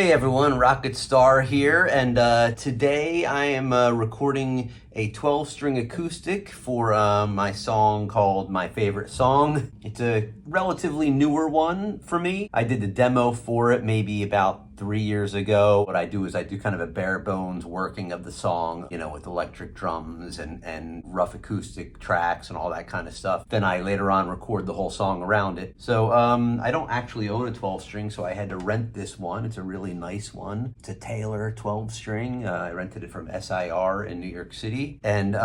Hey everyone, Röckët Stähr here, and today I am recording a 12-string acoustic for my song called My Favorite Song. It's a relatively newer one for me. I did the demo for it maybe about 3 years ago. What I do is I do kind of a bare bones working of the song, you know, with electric drums and rough acoustic tracks and all that kind of stuff. Then I later on record the whole song around it. So I don't actually own a 12-string, so I had to rent this one. It's a really nice one. It's a Taylor 12-string. I rented it from SIR in New York City. And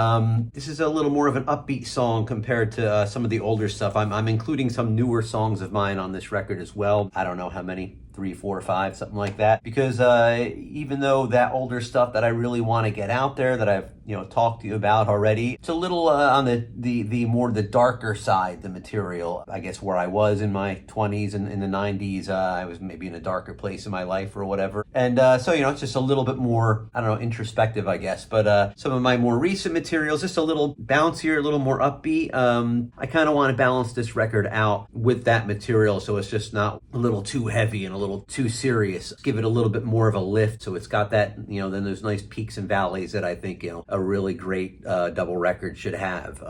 this is a little more of an upbeat song compared to some of the older stuff. I'm including some newer songs of mine on this record as well. I don't know how many. 3, 4, 5, something like that. Because even though that older stuff that I really want to get out there, that I've talked to you about already, it's a little on the more the darker side, the material. I guess where I was in my 20s and in the 90s, I was maybe in a darker place in my life or whatever. And so it's just a little bit more, I don't know, introspective, I guess. But some of my more recent materials, just a little bouncier, a little more upbeat. I kind of want to balance this record out with that material, so it's just not a little too heavy and a little too serious. Give it a little bit more of a lift, so it's got that, then those nice peaks and valleys that I think, a really great double record should have.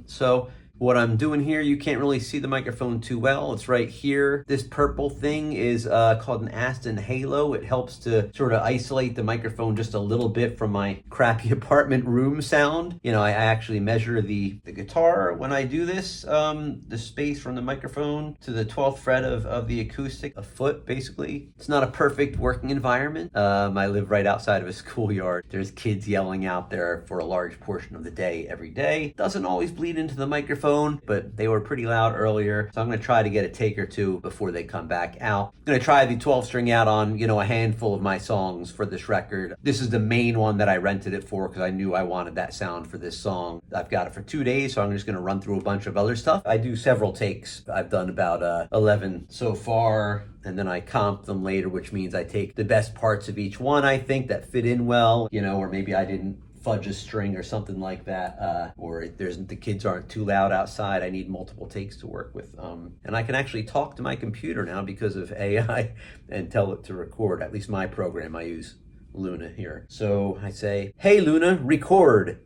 So what I'm doing here, you can't really see the microphone too well. It's right here. This purple thing is called an Aston Halo. It helps to sort of isolate the microphone just a little bit from my crappy apartment room sound. I actually measure the guitar when I do this, the space from the microphone to the 12th fret of the acoustic, a foot basically. It's not a perfect working environment. I live right outside of a schoolyard. There's kids yelling out there for a large portion of the day every day. Doesn't always bleed into the microphone, but they were pretty loud earlier, so I'm going to try to get a take or two before they come back out. I'm going to try the 12-string out on, a handful of my songs for this record. This is the main one that I rented it for because I knew I wanted that sound for this song. I've got it for 2 days, so I'm just going to run through a bunch of other stuff. I do several takes. I've done about 11 so far, and then I comp them later, which means I take the best parts of each one, I think, that fit in well, or maybe I didn't fudge a string or something like that, or the kids aren't too loud outside. I need multiple takes to work with, and I can actually talk to my computer now because of AI and tell it to record. At least my program, I use Luna here. So I say, "Hey Luna, record."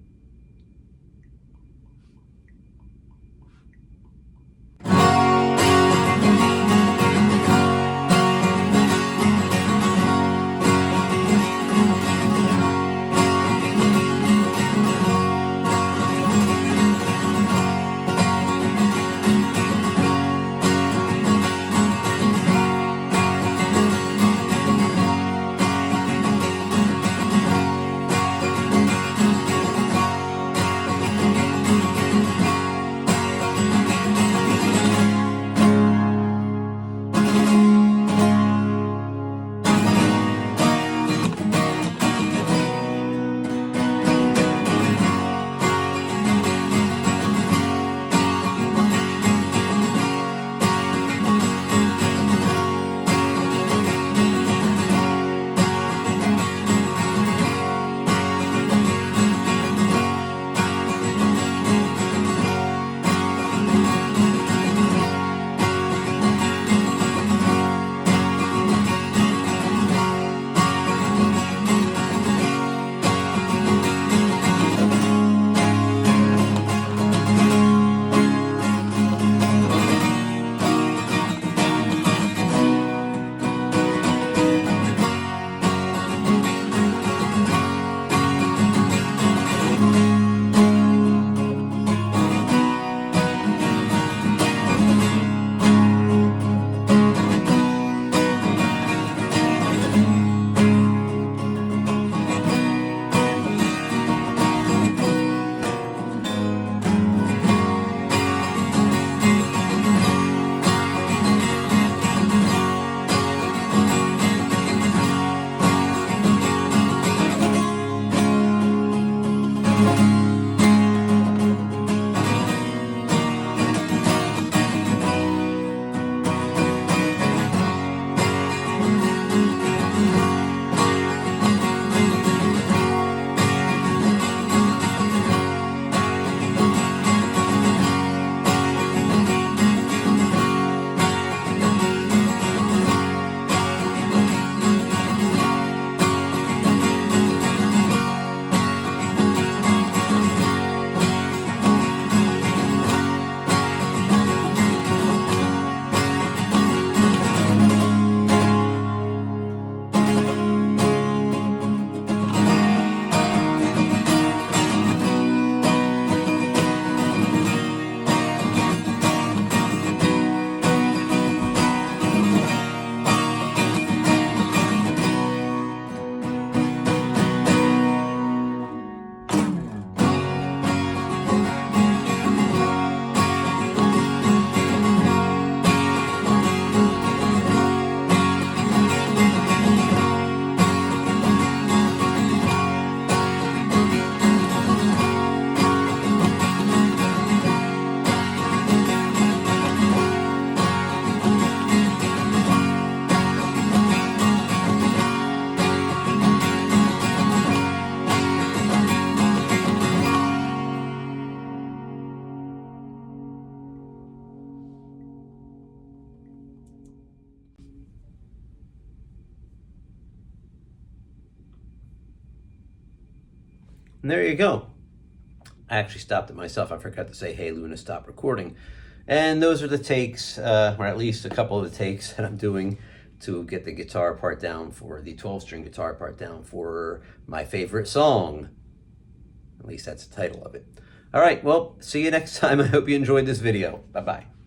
And there you go. I actually stopped it myself. I forgot to say, hey, Luna, stop recording. And those are the takes, or at least a couple of the takes that I'm doing to get the guitar part down for the 12-string guitar part down for my favorite song. At least that's the title of it. All right, well, see you next time. I hope you enjoyed this video. Bye-bye.